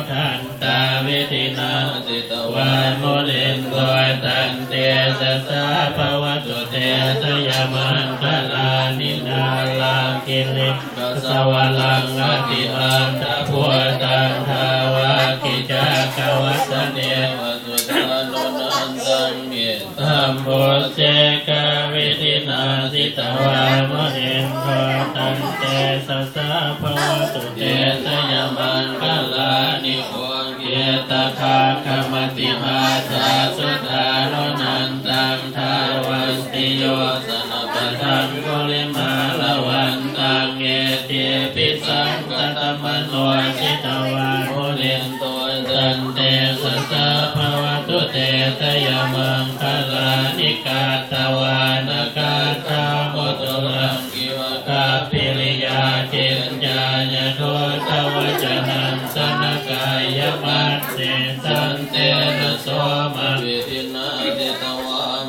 ทันตาวิธินาสิตวามุลินโกตันเตสสะภวตุเตสยามันคลานินาลากิลิสวะลังอติอันตะพุตังทาวากิจักวัสเนวสุตานุนันตังเมตตัมโพเจกวิธินาสิตวามุลินโกตันเตสสะภวตุเตสยามันคลานิโกเกตคาคมติมาสาสุธานุนันตังทาวันติโยสนปทังกุลิมาลวันตังเอติปิสังกตมโนชิตวามุลินโตตันเตสสะภวตุเตสยามังคลานิกาตวานกาตามุตุลังกิวกาปิริยาเจนญาญโทตวจนังสนกายมัสเสสันเตนะโสมวิธินา